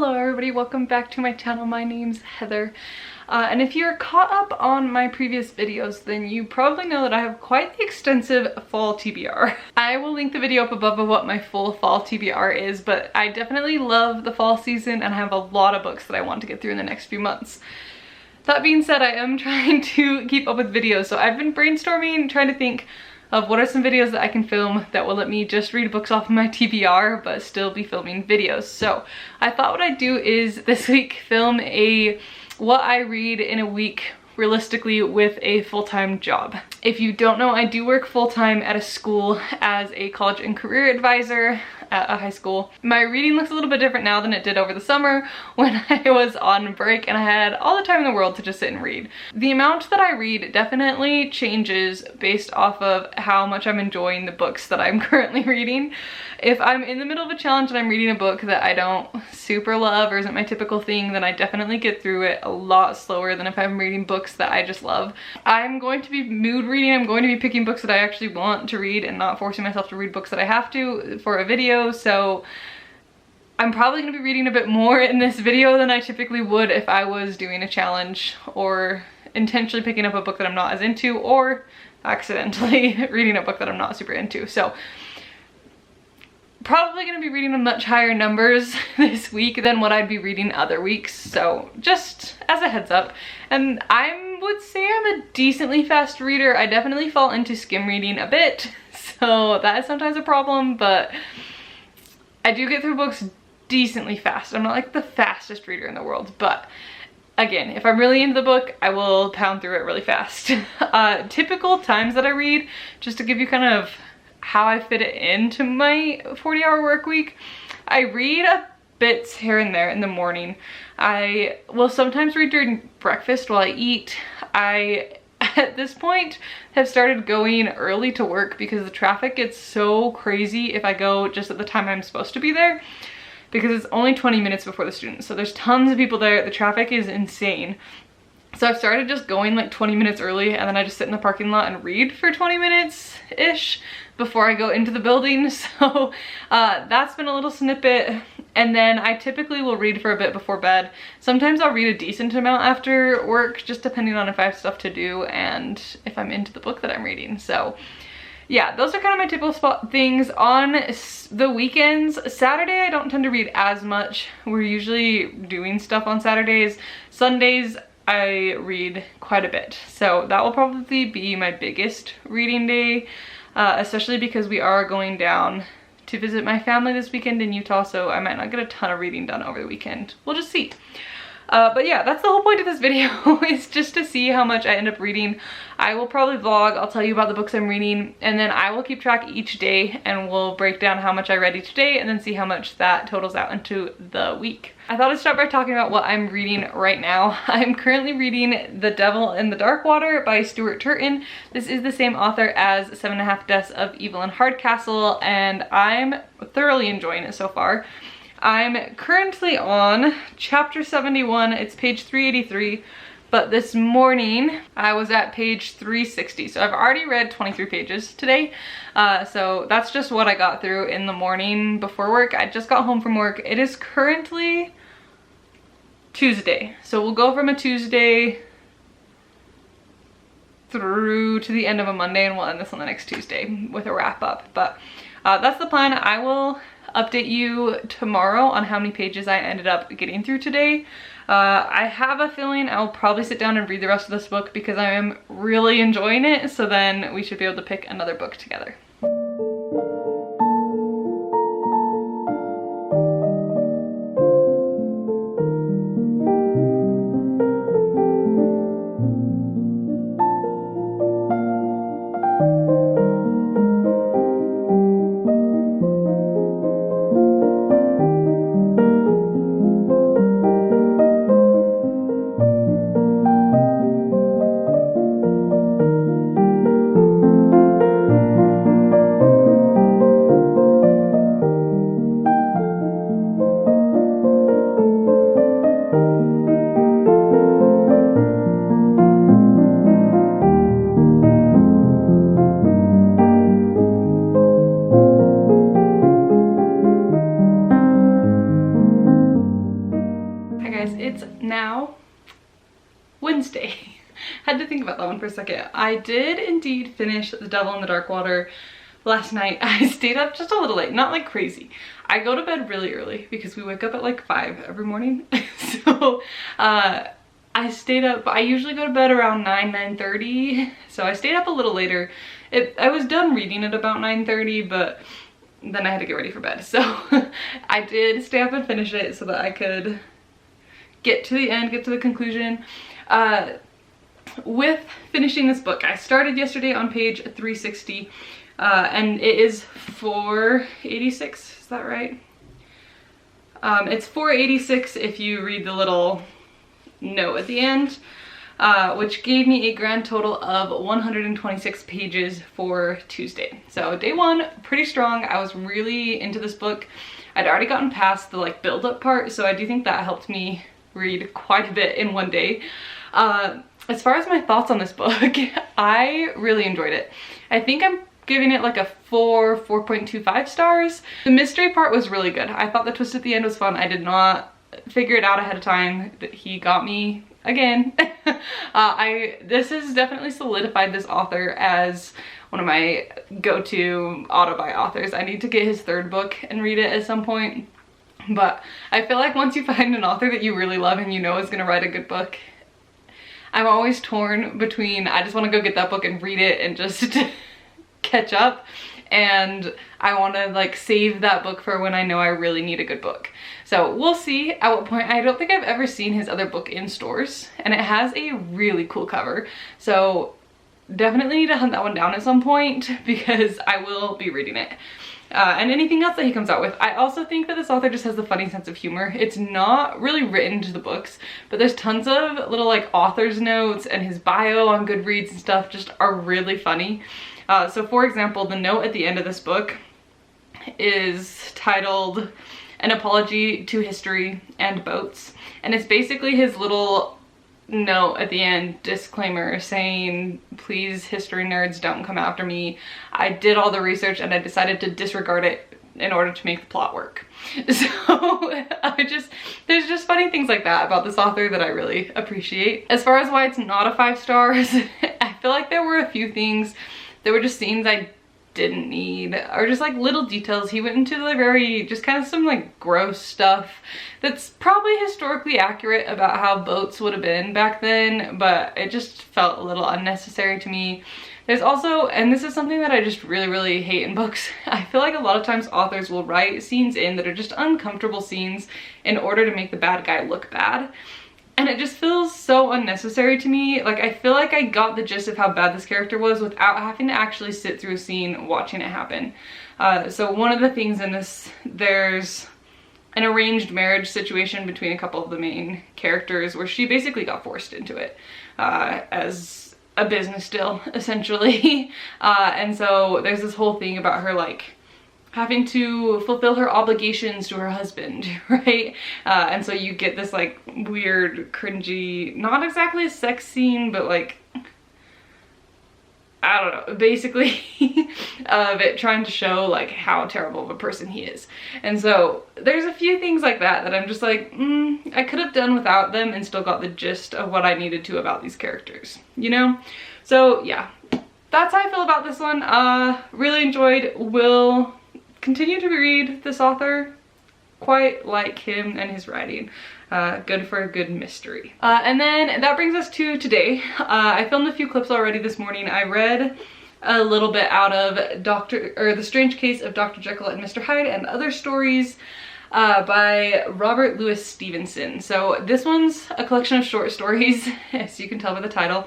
Hello everybody, welcome back to my channel. My name's Heather. And if you're caught up on my previous videos, then you probably know that I have quite the extensive fall TBR. I will link the video up above of what my full fall TBR is, but I definitely love the fall season and I have a lot of books that I want to get through in the next few months. That being said, I am trying to keep up with videos, so I've been brainstorming, trying to think of what are some videos that I can film that will let me just read books off of my TBR but still be filming videos. So I thought what I'd do is this week film what I read in a week realistically with a full-time job. If you don't know, I do work full-time at a school as a college and career advisor at a high school. My reading looks a little bit different now than it did over the summer when I was on break and I had all the time in the world to just sit and read. The amount that I read definitely changes based off of how much I'm enjoying the books that I'm currently reading. If I'm in the middle of a challenge and I'm reading a book that I don't super love or isn't my typical thing, then I definitely get through it a lot slower than if I'm reading books that I just love. I'm going to be mood reading. I'm going to be picking books that I actually want to read and not forcing myself to read books that I have to for a video. So I'm probably going to be reading a bit more in this video than I typically would if I was doing a challenge or intentionally picking up a book that I'm not as into or accidentally reading a book that I'm not super into. So probably going to be reading much higher numbers this week than what I'd be reading other weeks, so just as a heads up. And I would say I'm a decently fast reader. I definitely fall into skim reading a bit, so that is sometimes a problem, but I do get through books decently fast. I'm not like the fastest reader in the world, but again, if I'm really into the book, I will pound through it really fast. Typical times that I read, just to give you kind of how I fit it into my 40-hour work week. I read bits here and there in the morning. I will sometimes read during breakfast while I eat. I, at this point, have started going early to work because the traffic gets so crazy if I go just at the time I'm supposed to be there, because it's only 20 minutes before the students. So there's tons of people there. The traffic is insane. So I've started just going like 20 minutes early and then I just sit in the parking lot and read for 20 minutes-ish before I go into the building. So that's been a little snippet. And then I typically will read for a bit before bed. Sometimes I'll read a decent amount after work, just depending on if I have stuff to do and if I'm into the book that I'm reading. So yeah, those are kind of my typical things. On the weekends, Saturday I don't tend to read as much. We're usually doing stuff on Saturdays. Sundays I read quite a bit, so that will probably be my biggest reading day, especially because we are going down to visit my family this weekend in Utah, so I might not get a ton of reading done over the weekend. We'll just see. But yeah, that's the whole point of this video is just to see how much I end up reading. I will probably vlog, I'll tell you about the books I'm reading, and then I will keep track each day and we'll break down how much I read each day and then see how much that totals out into the week. I thought I'd start by talking about what I'm reading right now. I'm currently reading The Devil in the Dark Water by Stuart Turton. This is the same author as 7.5 Deaths of Evelyn Hardcastle, and I'm thoroughly enjoying it so far. I'm currently on chapter 71, it's page 383, but this morning I was at page 360, so I've already read 23 pages today. So that's just what I got through in the morning before work. I just got home from work. It is currently Tuesday, so we'll go from a Tuesday through to the end of a Monday and we'll end this on the next Tuesday with a wrap up. But that's the plan. I will update you tomorrow on how many pages I ended up getting through today. I have a feeling I'll probably sit down and read the rest of this book because I am really enjoying it, so then we should be able to pick another book together. Hi guys, it's now Wednesday. Had to think about that one for a second. I did indeed finish The Devil in the Dark Water last night. I stayed up just a little late, not like crazy. I go to bed really early because we wake up at like 5 every morning. So I stayed up. I usually go to bed around 9:30. So I stayed up a little later. I was done reading at about 9:30, but then I had to get ready for bed. So I did stay up and finish it so that I could get to the end, get to the conclusion. With finishing this book, I started yesterday on page 360, and it is 486, is that right? It's 486 if you read the little note at the end, which gave me a grand total of 126 pages for Tuesday. So day one, pretty strong. I was really into this book. I'd already gotten past the like build-up part, so I do think that helped me read quite a bit in one day. As far as my thoughts on this book, I really enjoyed it. I think I'm giving it like a 4.25 stars. The mystery part was really good. I thought the twist at the end was fun. I did not figure it out ahead of time. That he got me again. This has definitely solidified this author as one of my go-to auto-buy authors. I need to get his third book and read it at some point. But I feel like once you find an author that you really love and you know is gonna write a good book, I'm always torn between I just want to go get that book and read it and just catch up, and I want to like save that book for when I know I really need a good book. So we'll see at what point. I don't think I've ever seen his other book in stores, and it has a really cool cover. So definitely need to hunt that one down at some point because I will be reading it. And anything else that he comes out with. I also think that this author just has a funny sense of humor. It's not really written to the books, but there's tons of little like author's notes, and his bio on Goodreads and stuff just are really funny. So for example, the note at the end of this book is titled An Apology to History and Boats. And it's basically his little note at the end, disclaimer, saying, please history nerds don't come after me. I did all the research and I decided to disregard it in order to make the plot work. So there's just funny things like that about this author that I really appreciate. As far as why it's not a 5 stars, I feel like there were a few things. There were just scenes I didn't need, or just like little details. He went into the very, just kind of some like gross stuff that's probably historically accurate about how boats would have been back then, but it just felt a little unnecessary to me. There's also, and this is something that I just really hate in books, I feel like a lot of times authors will write scenes in that are just uncomfortable scenes in order to make the bad guy look bad. And it just feels so unnecessary to me. Like, I feel like I got the gist of how bad this character was without having to actually sit through a scene watching it happen. So one of the things in this, there's an arranged marriage situation between a couple of the main characters where she basically got forced into it as a business deal, essentially. And so there's this whole thing about her like having to fulfill her obligations to her husband, right? And so you get this like weird, cringy, not exactly a sex scene, but like, I don't know, basically of it trying to show like how terrible of a person he is. And so there's a few things like that that I'm just like, I could have done without them and still got the gist of what I needed to about these characters, you know? So yeah, that's how I feel about this one. Really enjoyed. Will continue to read this author. Quite like him and his writing. Good for a good mystery. And then that brings us to today. I filmed a few clips already this morning. I read a little bit out of The Strange Case of Dr. Jekyll and Mr. Hyde and Other Stories by Robert Louis Stevenson. So this one's a collection of short stories, as you can tell by the title.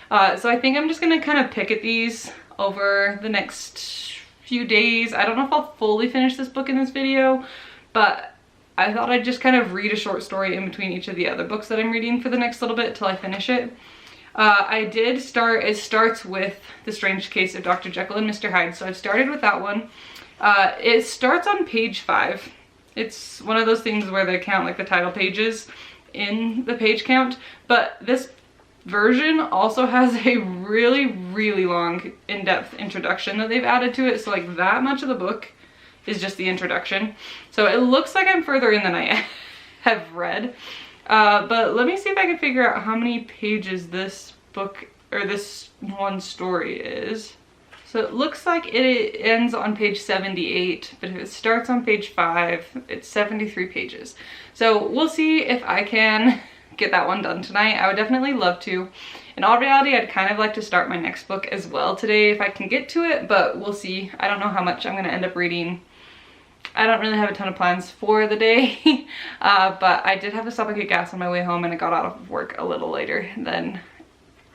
So I think I'm just gonna kind of pick at these over the next few days. I don't know if I'll fully finish this book in this video, but I thought I'd just kind of read a short story in between each of the other books that I'm reading for the next little bit till I finish it. It starts with The Strange Case of Dr. Jekyll and Mr. Hyde, so I've started with that one. It starts on page 5. It's one of those things where they count like the title pages in the page count, but this version also has a really long in-depth introduction that they've added to it, so like that much of the book is just the introduction. So it looks like I'm further in than I have read. But let me see if I can figure out how many pages this book or this one story is. So it looks like it ends on page 78, but if it starts on page 5, it's 73 pages. So we'll see if I can get that one done tonight. I would definitely love to. In all reality, I'd kind of like to start my next book as well today if I can get to it, but we'll see. I don't know how much I'm gonna end up reading. I don't really have a ton of plans for the day, but I did have to stop and get gas on my way home, and I got out of work a little later than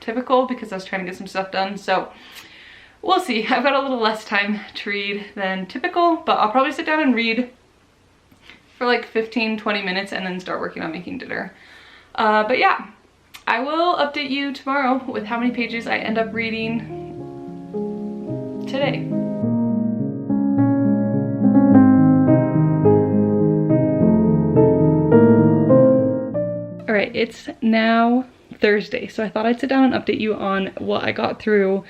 typical because I was trying to get some stuff done. So we'll see. I've got a little less time to read than typical, but I'll probably sit down and read for like 15-20 minutes and then start working on making dinner. But yeah, I will update you tomorrow with how many pages I end up reading today. All right, it's now Thursday, so I thought I'd sit down and update you on what I got through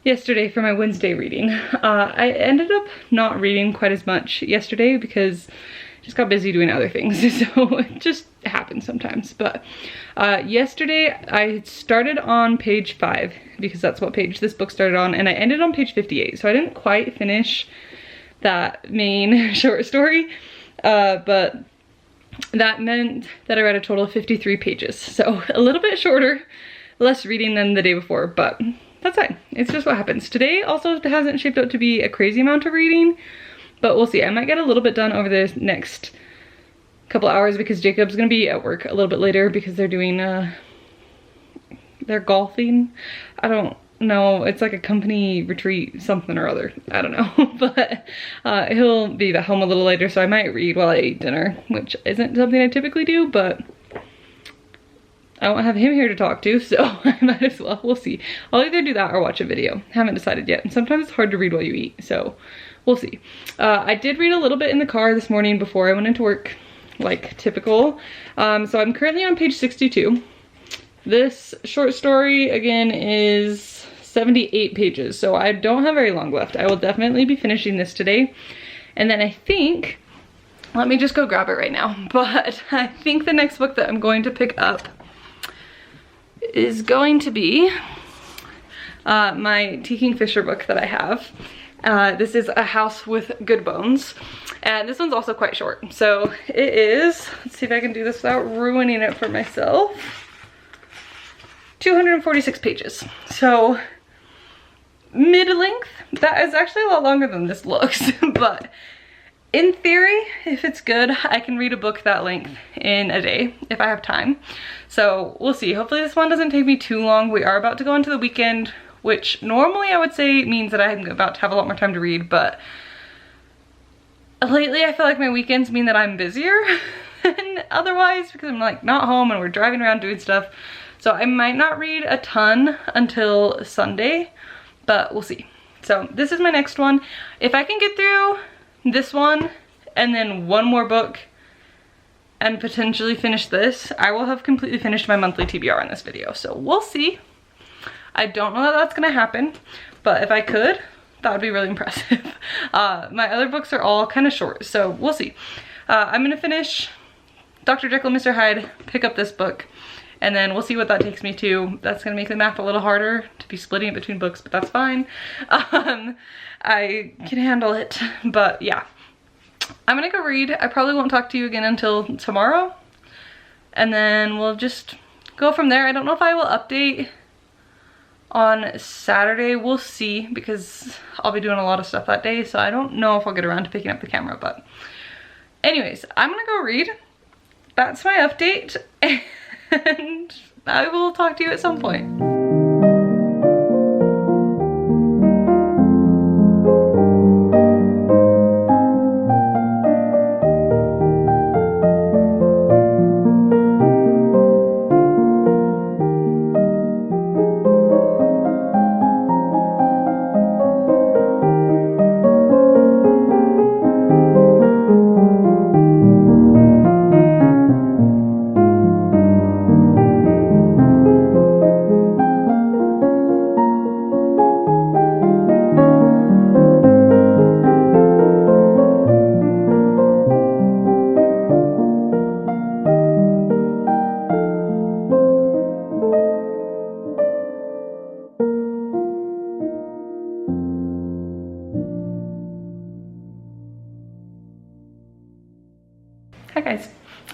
yesterday for my Wednesday reading. I ended up not reading quite as much yesterday because I just got busy doing other things, so it just happens sometimes. But yesterday I started on page 5 because that's what page this book started on, and I ended on page 58, so I didn't quite finish that main short story, but that meant that I read a total of 53 pages. So a little bit shorter, less reading than the day before, but that's fine. It's just what happens. Today also hasn't shaped up to be a crazy amount of reading, but we'll see. I might get a little bit done over the next couple hours because Jacob's gonna be at work a little bit later because they're doing, they're golfing. I don't know, it's like a company retreat, something or other. I don't know, but he'll be at home a little later, so I might read while I eat dinner, which isn't something I typically do, but I won't have him here to talk to, so I might as well. We'll see. I'll either do that or watch a video. Haven't decided yet. And sometimes it's hard to read while you eat, so we'll see. I did read a little bit in the car this morning before I went into work, like typical. So I'm currently on page 62. This short story, again, is 78 pages, so I don't have very long left. I will definitely be finishing this today. And then I think, let me just go grab it right now, but I think the next book that I'm going to pick up is going to be my T. Kingfisher book that I have. This is A House with Good Bones, and this one's also quite short. So it is, let's see if I can do this without ruining it for myself, 246 pages. So mid-length. That is actually a lot longer than this looks, but in theory, if it's good, I can read a book that length in a day if I have time. So we'll see. Hopefully this one doesn't take me too long. We are about to go into the weekend, which normally I would say means that I'm about to have a lot more time to read, but lately I feel like my weekends mean that I'm busier than otherwise because I'm like not home and we're driving around doing stuff. So I might not read a ton until Sunday, but we'll see. So this is my next one. If I can get through this one and then one more book and potentially finish this, I will have completely finished my monthly TBR in this video. So we'll see. I don't know that that's gonna happen, but if I could, that would be really impressive. My other books are all kind of short, so we'll see. I'm gonna finish Dr. Jekyll and Mr. Hyde, pick up this book, and then we'll see what that takes me to. That's gonna make the math a little harder to be splitting it between books, but that's fine. I can handle it, but yeah. I'm gonna go read. I probably won't talk to you again until tomorrow, and then we'll just go from there. I don't know if I will update on Saturday. We'll see, because I'll be doing a lot of stuff that day, so I don't know if I'll get around to picking up the camera, but anyways, I'm gonna go read. That's my update, and I will talk to you at some point.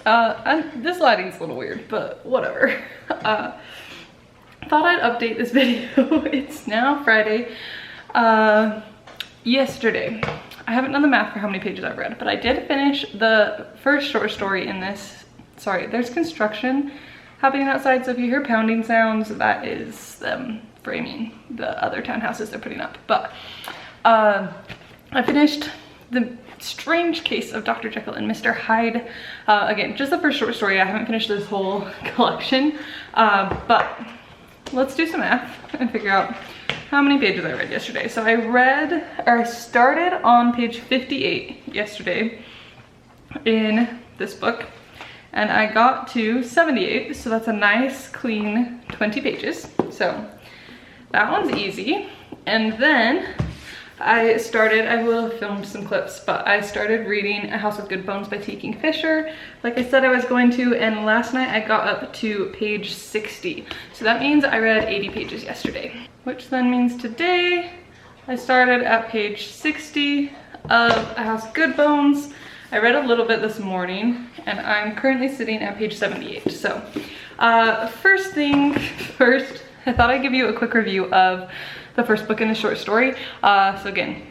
This lighting's a little weird, but whatever. Thought I'd update this video. It's now Friday. Yesterday, I haven't done the math for how many pages I've read, but I did finish the first short story in this. Sorry, there's construction happening outside, so if you hear pounding sounds, that is them framing the other townhouses they're putting up. But I finished The Strange Case of Dr. Jekyll and Mr. Hyde. Again, just the first short story. I haven't finished this whole collection, but let's do some math and figure out how many pages I read yesterday. So I started on page 58 yesterday in this book, and I got to 78, so that's a nice clean 20 pages. So that one's easy. And then I will have filmed some clips, but I started reading A House with Good Bones by T. Kingfisher, like I said I was going to, and last night I got up to page 60. So that means I read 80 pages yesterday, which then means today I started at page 60 of A House with Good Bones. I read a little bit this morning, and I'm currently sitting at page 78. So first thing first, I thought I'd give you a quick review of the first book in the short story. So again,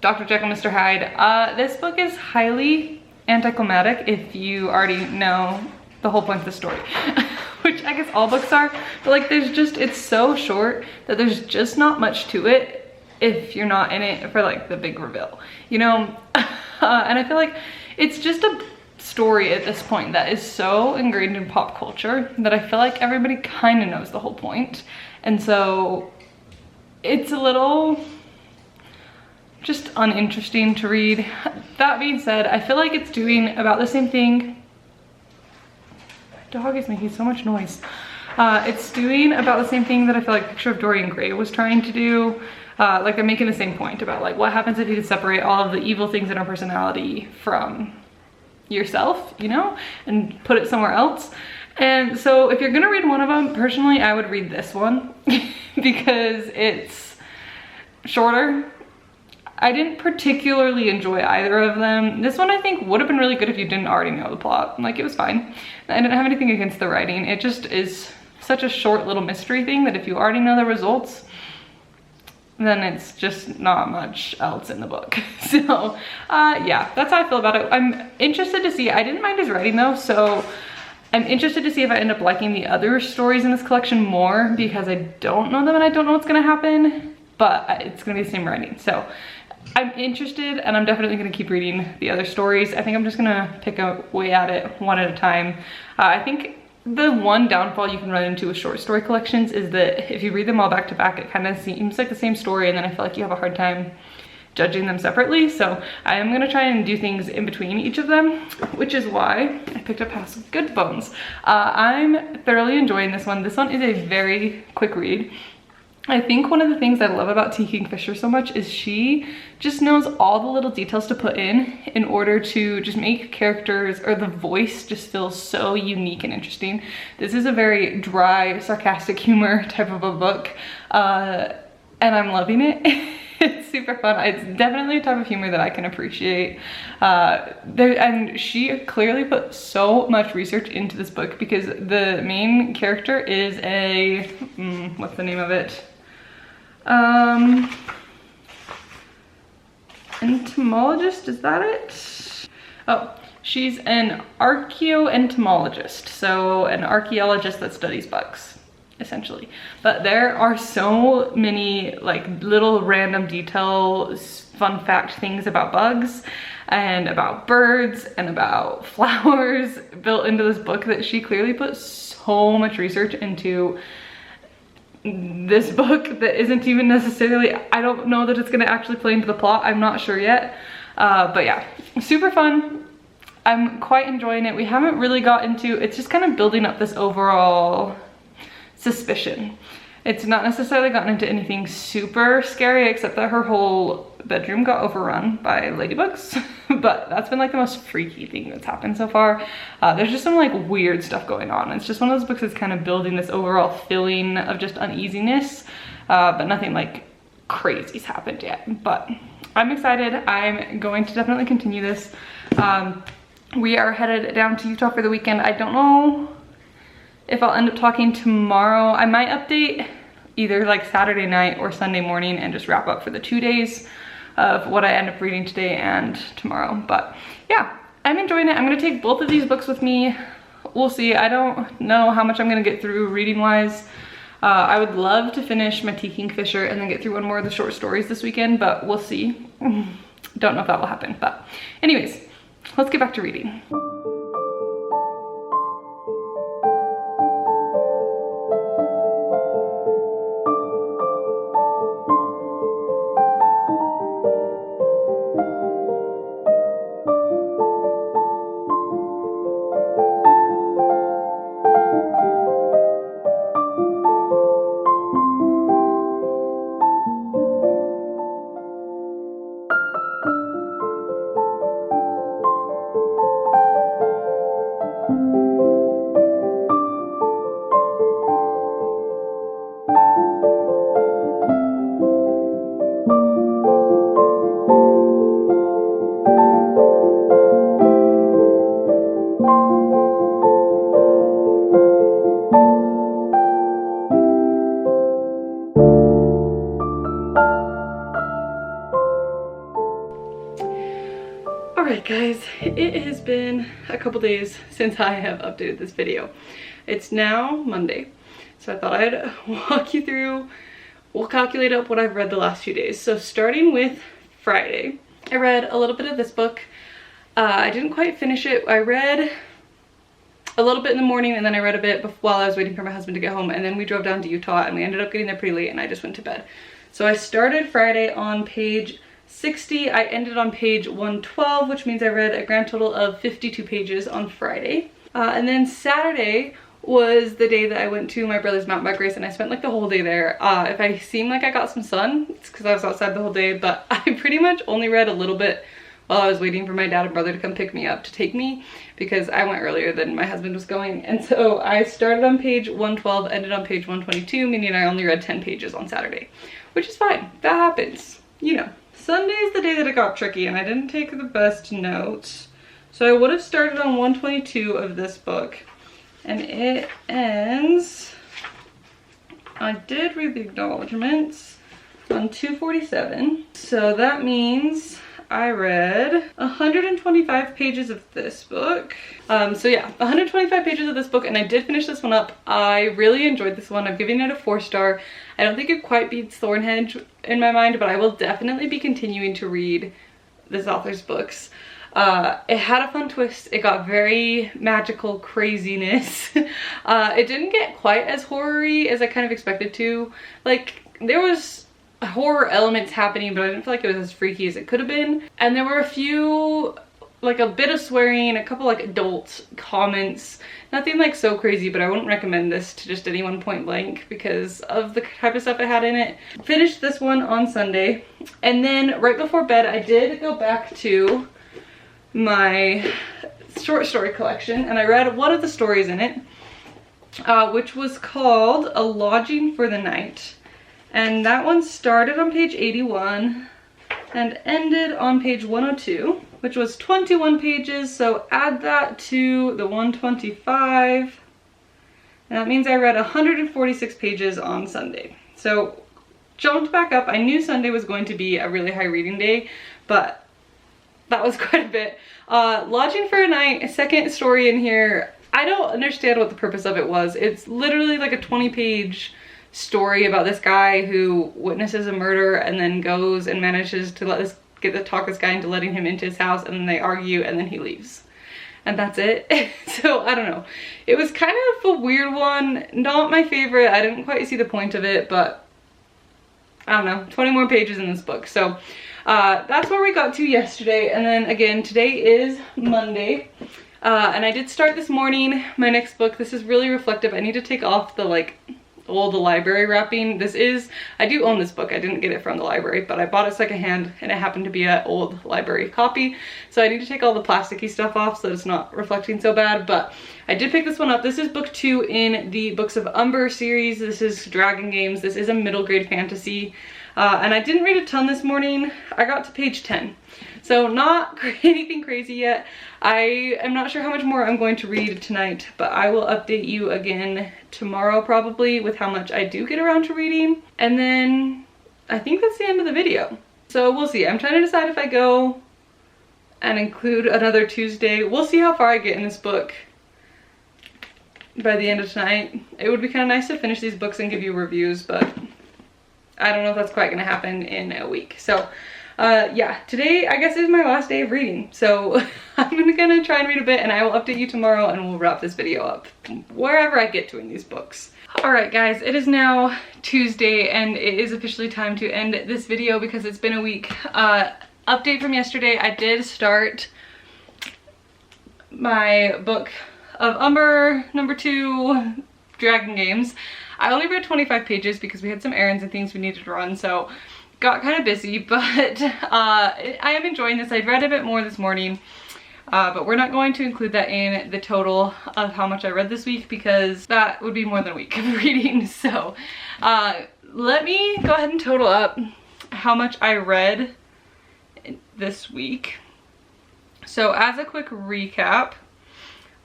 Dr. Jekyll, Mr. Hyde. This book is highly anticlimactic if you already know the whole point of the story, which I guess all books are, but like it's so short that there's just not much to it if you're not in it for like the big reveal, you know? And I feel like it's just a story at this point that is so ingrained in pop culture that I feel like everybody kind of knows the whole point. And so it's a little just uninteresting to read. That being said, I feel like it's doing about the same thing. My dog is making so much noise. It's doing about the same thing that I feel like Picture of Dorian Gray was trying to do. Like they're making the same point about like what happens if you separate all of the evil things in our personality from yourself, you know, and put it somewhere else. And so if you're gonna read one of them, personally, I would read this one because it's shorter. I didn't particularly enjoy either of them. This one I think would have been really good if you didn't already know the plot. Like, it was fine. I didn't have anything against the writing. It just is such a short little mystery thing that if you already know the results, then it's just not much else in the book. So yeah, that's how I feel about it. I'm interested to see, I didn't mind his writing though, so I'm interested to see if I end up liking the other stories in this collection more, because I don't know them and I don't know what's gonna happen, but it's gonna be the same writing. So I'm interested, and I'm definitely gonna keep reading the other stories. I think I'm just gonna pick away at it one at a time. I think the one downfall you can run into with short story collections is that if you read them all back to back, it kind of seems like the same story, and then I feel like you have a hard time judging them separately. So I am gonna try and do things in between each of them, which is why I picked up House of Good Bones. I'm thoroughly enjoying this one. This one is a very quick read. I think one of the things I love about T. Kingfisher so much is she just knows all the little details to put in order to just make characters, or the voice, just feel so unique and interesting. This is a very dry, sarcastic humor type of a book, and I'm loving it. It's super fun. It's definitely a type of humor that I can appreciate. And she clearly put so much research into this book, because the main character is a, what's the name of it? Entomologist, is that it? Oh, she's an archaeoentomologist, so an archaeologist that studies bugs, essentially. But there are so many like little random details, fun fact things about bugs and about birds and about flowers built into this book that she clearly put so much research into this book that isn't even necessarily, I don't know that it's gonna actually play into the plot, I'm not sure yet. But yeah, super fun. I'm quite enjoying it. We haven't really got into, it's just kind of building up this overall suspicion. It's not necessarily gotten into anything super scary, except that her whole bedroom got overrun by ladybugs. But that's been like the most freaky thing that's happened so far. There's just some like weird stuff going on. It's just one of those books that's kind of building this overall feeling of just uneasiness, but nothing like crazy's happened yet. But I'm excited. I'm going to definitely continue this. we are headed down to Utah for the weekend. I don't know if I'll end up talking tomorrow. I might update either like Saturday night or Sunday morning and just wrap up for the 2 days of what I end up reading today and tomorrow. But yeah, I'm enjoying it. I'm gonna take both of these books with me. We'll see. I don't know how much I'm gonna get through reading wise. I would love to finish my Tea Kingfisher and then get through one more of the short stories this weekend, but we'll see. Don't know if that will happen, but anyways, let's get back to reading. Alright guys, it has been a couple days since I have updated this video. It's now Monday, so I thought I'd walk you through, we'll calculate up what I've read the last few days. So starting with Friday, I read a little bit of this book. I didn't quite finish it. I read a little bit in the morning and then I read a bit while I was waiting for my husband to get home, and then we drove down to Utah and we ended up getting there pretty late and I just went to bed. So I started Friday on page 60. I ended on page 112, which means I read a grand total of 52 pages on Friday. And then Saturday was the day that I went to my brother's mountain bike race and I spent like the whole day there. If I seem like I got some sun, it's because I was outside the whole day, but I pretty much only read a little bit while I was waiting for my dad and brother to come pick me up to take me, because I went earlier than my husband was going. And so I started on page 112, ended on page 122, meaning I only read 10 pages on Saturday, which is fine. That happens, you know. Sunday is the day that it got tricky and I didn't take the best notes. So I would have started on 122 of this book and it ends, I did read the acknowledgements, on 247. So that means I read 125 pages of this book. So yeah, 125 pages of this book, and I did finish this one up. I really enjoyed this one. I'm giving it a 4-star. I don't think it quite beats Thornhedge in my mind, but I will definitely be continuing to read this author's books. It had a fun twist. It got very magical craziness. It didn't get quite as horror-y as I kind of expected to. Like, there was horror elements happening, but I didn't feel like it was as freaky as it could have been. And there were a few, like a bit of swearing, a couple like adult comments, nothing like so crazy, but I wouldn't recommend this to just anyone point blank because of the type of stuff it had in it. Finished this one on Sunday, and then right before bed I did go back to my short story collection and I read one of the stories in it, which was called A Lodging for the Night. And that one started on page 81 and ended on page 102, which was 21 pages. So add that to the 125. And that means I read 146 pages on Sunday. So jumped back up. I knew Sunday was going to be a really high reading day, but that was quite a bit. Lodging for a Night, a second story in here. I don't understand what the purpose of it was. It's literally like a 20-page story about this guy who witnesses a murder and then goes and manages to talk this guy into letting him into his house, and then they argue and then he leaves. And that's it. So I don't know. It was kind of a weird one. Not my favorite. I didn't quite see the point of it, but I don't know. 20 more pages in this book. So that's where we got to yesterday. And then again, today is Monday. And I did start this morning my next book. This is really reflective. I need to take off the the library wrapping. I do own this book. I didn't get it from the library, but I bought it secondhand and it happened to be an old library copy. So I need to take all the plasticky stuff off so that it's not reflecting so bad, but I did pick this one up. This is book 2 in the Books of Umber series. This is Dragon Games. This is a middle grade fantasy. And I didn't read a ton this morning. I got to page 10. So not anything crazy yet. I am not sure how much more I'm going to read tonight, but I will update you again tomorrow probably with how much I do get around to reading. And then I think that's the end of the video. So we'll see. I'm trying to decide if I go and include another Tuesday. We'll see how far I get in this book by the end of tonight. It would be kind of nice to finish these books and give you reviews, but I don't know if that's quite gonna happen in a week. So yeah, today I guess is my last day of reading. So I'm gonna try and read a bit and I will update you tomorrow and we'll wrap this video up wherever I get to in these books. All right guys, it is now Tuesday and it is officially time to end this video because it's been a week. Update from yesterday, I did start my book of Umber #2 Dragon Games. I only read 25 pages because we had some errands and things we needed to run, so got kind of busy, but I am enjoying this. I read a bit more this morning, but we're not going to include that in the total of how much I read this week because that would be more than a week of reading. So let me go ahead and total up how much I read this week. So as a quick recap,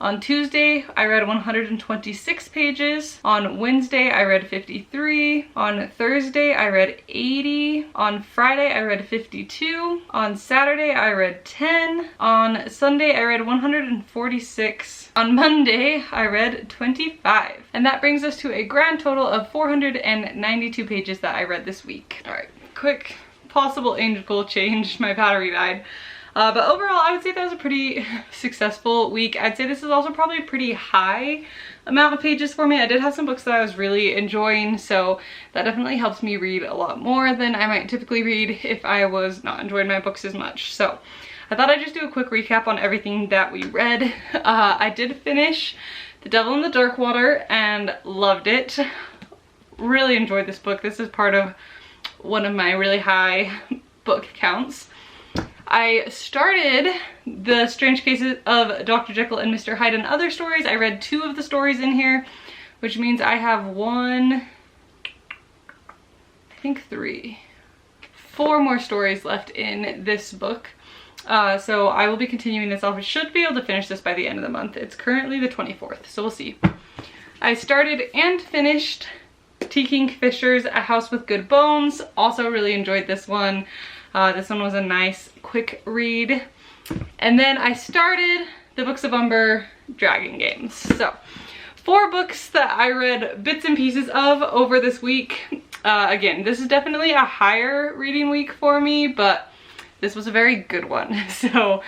on Tuesday, I read 126 pages. On Wednesday, I read 53. On Thursday, I read 80. On Friday, I read 52. On Saturday, I read 10. On Sunday, I read 146. On Monday, I read 25. And that brings us to a grand total of 492 pages that I read this week. All right, quick possible angel change. My battery died. But overall, I would say that was a pretty successful week. I'd say this is also probably a pretty high amount of pages for me. I did have some books that I was really enjoying, so that definitely helps me read a lot more than I might typically read if I was not enjoying my books as much. So I thought I'd just do a quick recap on everything that we read. I did finish The Devil in the Dark Water and loved it. Really enjoyed this book. This is part of one of my really high book counts. I started The Strange Cases of Dr. Jekyll and Mr. Hyde and Other Stories. I read 2 of the stories in here, which means I have 4 more stories left in this book. So I will be continuing this off. I should be able to finish this by the end of the month. It's currently the 24th, so we'll see. I started and finished T. Kingfisher's A House with Good Bones. Also really enjoyed this one. This one was a nice quick read. And then I started the Books of Umber Dragon Games. So 4 books that I read bits and pieces of over this week. Again, this is definitely a higher reading week for me, but this was a very good one. So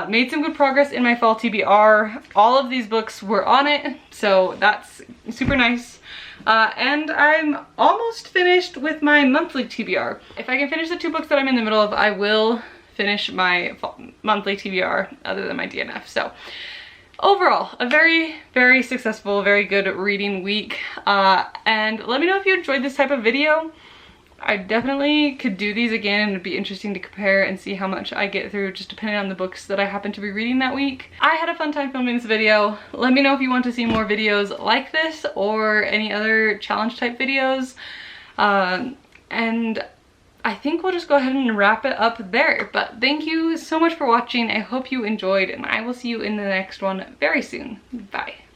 made some good progress in my fall TBR. All of these books were on it, so that's super nice. And I'm almost finished with my monthly TBR. If I can finish the 2 books that I'm in the middle of, I will finish my monthly TBR other than my DNF. So overall, a very, very successful, very good reading week. And let me know if you enjoyed this type of video. I definitely could do these again and it'd be interesting to compare and see how much I get through just depending on the books that I happen to be reading that week. I had a fun time filming this video. Let me know if you want to see more videos like this or any other challenge type videos. And I think we'll just go ahead and wrap it up there. But thank you so much for watching. I hope you enjoyed and I will see you in the next one very soon. Bye.